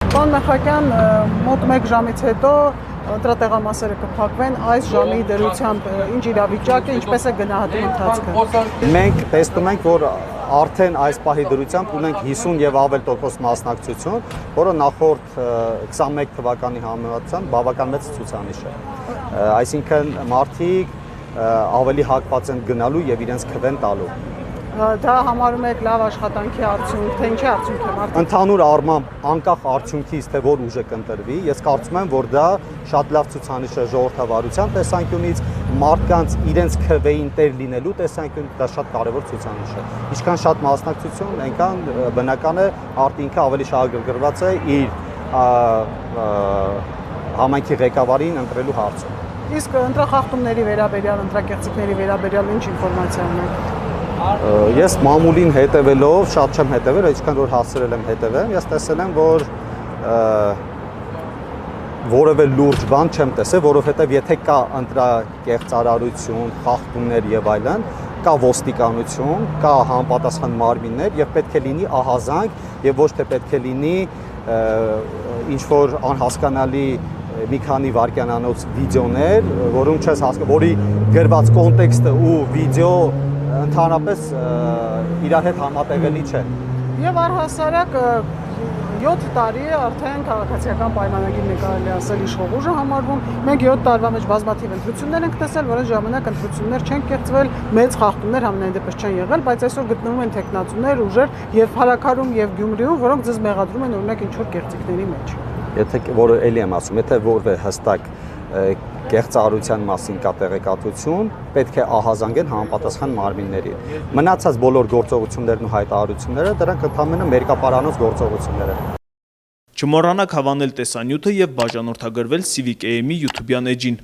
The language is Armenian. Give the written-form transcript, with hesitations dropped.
Պարոն Մեխակյան, մոտ 1 ժամից հետո ընտրատեղամասերը կփակվեն, այս ժամի դրությամբ ինչ իրավիճակ է, ինչպես է գնահատում ընթացքը։ Մենք տեսնում ենք, որ արդեն այս պահի դրությամբ ունենք 50 եւ ավել տոկոս մասնակցություն, որը նախորդ 21 թվականի համեմատությամբ բավական մեծ ցուցանիշ է։ Այսինքն մարդիկ ավելի հակված են գնալու եւ իրենց քվեն տալու։ Դա համարում եք լավ աշխատանքի արդյունք, թե ինչի արդյունք է մարդիկ։ Ընդհանուր առմամբ անկախ արդյունքից թե որ ուժը կընտրվի, ես կարծում եմ, որ դա շատ լավ ցուցանիշ է ժողովրդավարության տեսանկյունից, մարդկանց իրենց քվեին տեր լինելու տեսանկյունից դա շատ կարևոր ցուցանիշ է։ Ինչքան շատ մասնակցություն, այնքան բնական է արտինքը ավելի շահագրգռված է իր համայնքի ղեկավարին ընտրելու հարցում։ Իսկ ընտրախախտումների վերաբերյալ, ընտրակեղծիքների վերաբերյալ ինչ ինֆորմացիա ունեք։ Ես մամուլին հետևելով, շատ չեմ հետևել, այսքան որ հասցրել եմ հետևեմ, ես տեսել եմ, որ որևէ լուրջ բան չեմ տեսել, որովհետև եթե կա ընտրակեղծարարություն, խախտումներ եւ այլն, կա ոստիկանություն, կա համապատասխան մարմիններ եւ պետք է լինի ահազանգ եւ ոչ թե պետք է լինի ինչ որ անհասկանալի մի քանի վայրկյանանոց վիդեոներ, որում չես հասկանում, որի գրված կոնտեքստը ու վիդեո ընդհանրապես իրար հետ համատեղելի չէ։ Եվ առհասարակ 7 տարի է արդեն քաղաքացիական պայմանագիրն է կարելի ասել իշխող ուժը համարվում։ Մենք 7 տարվա մեջ բազմաթիվ ընտրություններ ենք տեսել, որ այս ժամանակ ընտրություններ չեն կեղծվել, մեծ խախտումներ համենայն դեպս չեն եղել, բայց այսօր գտնվում են տեխնացուներ, ուժեր եւ Փալաքարում եւ Գյումրիում, որոնք ձեզ մեղադրում են օրինակ ինչ որ կեղծիքների մեջ։ Եթե որ էլի եմ ասում, եթե որևէ հստակ կեղծարարության մասին կա տեղեկատվություն, պետք է ահազանգեն համապատասխան մարմինների։ Մնացած բոլոր գործողություններն ու հայտարարությունները դրանք ընդհանրապես մերկապարանոց գործողություններ են։ Չմոռանաք հավանել տեսանյութը եւ բաժանորդագրվել Civic AM-ի YouTube-յան էջին։